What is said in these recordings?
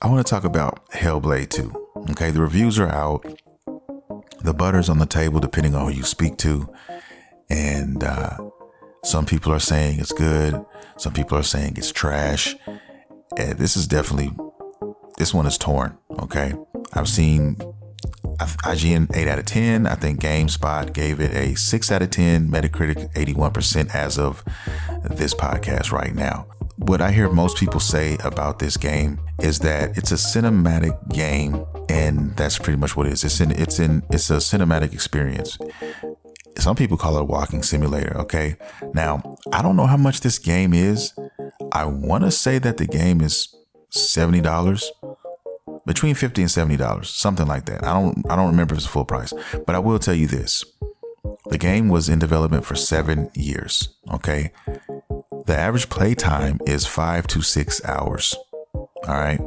I want to talk about Hellblade 2. Okay, the reviews are out. The butter's on the table depending on who you speak to. And some people are saying it's good. Some people are saying it's trash. And this one is torn. Okay, I've seen IGN 8 out of 10. I think GameSpot gave it a 6 out of 10. Metacritic 81% as of this podcast right now. What I hear most people say about this game is that it's a cinematic game, and that's pretty much what it is. It's a cinematic experience. Some people call it a walking simulator. Okay, now I don't know how much this game is. I want to say that the game is $70, between $50 and $70, something like that. I don't remember if it's full price, but I will tell you this: the game was in development for 7 years. Okay. The average play time is 5 to 6 hours. All right.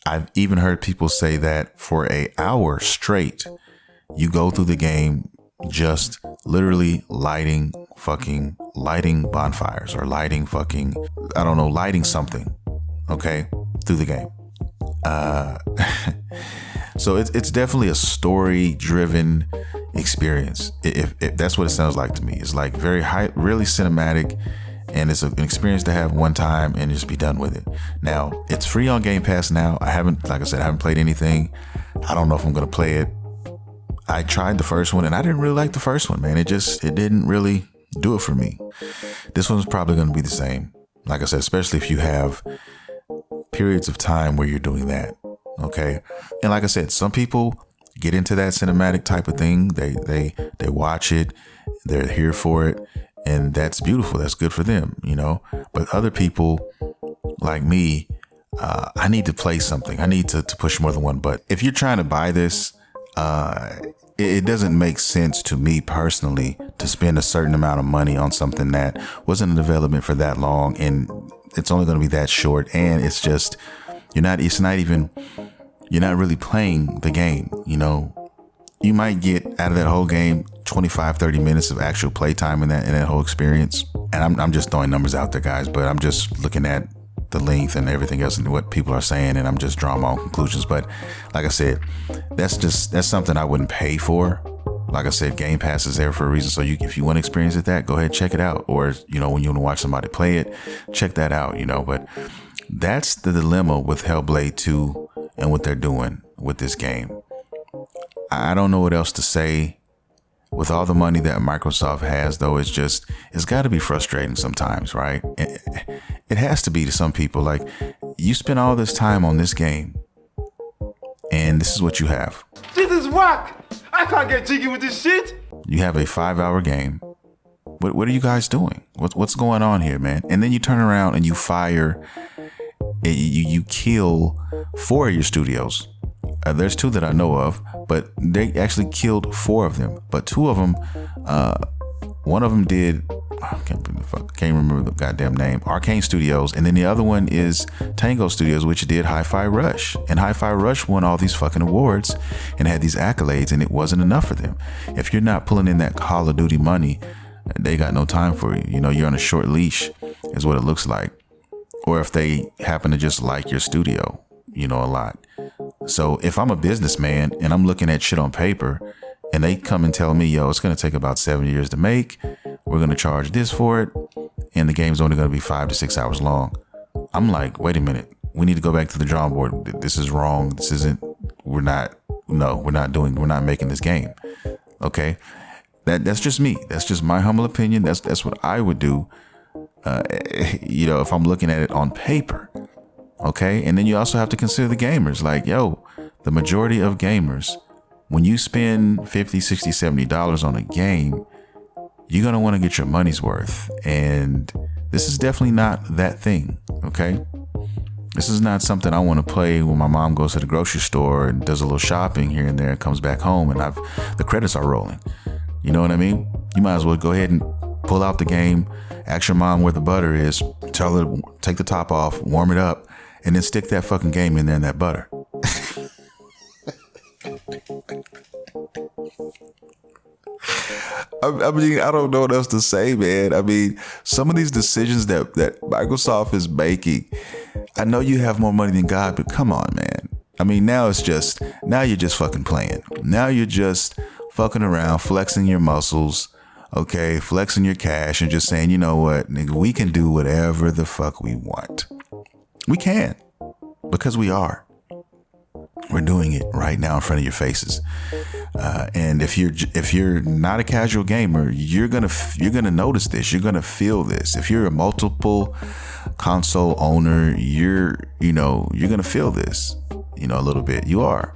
I've even heard people say that for an hour straight, you go through the game just literally lighting bonfires or lighting something. Okay. Through the game. So it's definitely a story driven experience. If that's what it sounds like to me. It's like really cinematic, and it's an experience to have one time and just be done with it. Now it's free on Game Pass now. I haven't played anything. I don't know if I'm going to play it. I tried the first one and I didn't really like the first one, man. It didn't really do it for me. This one's probably going to be the same. Like I said, especially if you have periods of time where you're doing that. Okay. And like I said, some people get into that cinematic type of thing. They watch it. They're here for it. And that's beautiful. That's good for them, but other people like me, I need to play something. I need to push more than one button. If you're trying to buy this, it doesn't make sense to me personally to spend a certain amount of money on something that wasn't in development for that long. And it's only going to be that short. And it's just, you're not really playing the game. You might get out of that whole game 25-30 minutes of actual playtime in that whole experience. And I'm just throwing numbers out there, guys, but I'm just looking at the length and everything else and what people are saying, and I'm just drawing my own conclusions. But like I said, that's something I wouldn't pay for. Like I said, Game Pass is there for a reason. So if you want to experience it, go ahead, check it out. Or, when you want to watch somebody play it, check that out, but that's the dilemma with Hellblade 2 and what they're doing with this game. I don't know what else to say. With all the money that Microsoft has, though, it's got to be frustrating sometimes, right? It has to be to some people. Like, you spend all this time on this game, and this is what you have. This is whack. I can't get jiggy with this shit. You have a 5-hour game. What are you guys doing? What's going on here, man? And then you turn around and you fire, you kill 4 of your studios. There's 2 that I know of, but they actually killed 4 of them. But 2 of them, one of them did, I can't remember the goddamn name, Arcane Studios. And then the other one is Tango Studios, which did Hi-Fi Rush. And Hi-Fi Rush won all these fucking awards and had these accolades, and it wasn't enough for them. If you're not pulling in that Call of Duty money, they got no time for you. You're on a short leash is what it looks like. Or if they happen to just like your studio, a lot. So if I'm a businessman and I'm looking at shit on paper and they come and tell me, it's going to take about 7 years to make, we're going to charge this for it, and the game's only going to be 5 to 6 hours long, I'm like, wait a minute, we need to go back to the drawing board. This is wrong. We're not making this game. Okay. That's just me. That's just my humble opinion. That's what I would do. If I'm looking at it on paper. Okay. And then you also have to consider the gamers. Like, the majority of gamers, when you spend $50, $60, $70 on a game, you're going to want to get your money's worth. And this is definitely not that thing. Okay. This is not something I want to play when my mom goes to the grocery store and does a little shopping here and there and comes back home and the credits are rolling. You know what I mean? You might as well go ahead and pull out the game, ask your mom where the butter is, tell her, take the top off, warm it up, and then stick that fucking game in there in that butter. I mean, I don't know what else to say, man. I mean, some of these decisions that Microsoft is making, I know you have more money than God, but come on, man. I mean, now you're just fucking playing. Now you're just fucking around, flexing your muscles, okay, flexing your cash and just saying, you know what, nigga, we can do whatever the fuck we want. We can, because we are. We're doing it right now in front of your faces. And if you're not a casual gamer, you're gonna notice this. You're gonna feel this. If you're a multiple console owner, you're gonna feel this. A little bit. You are.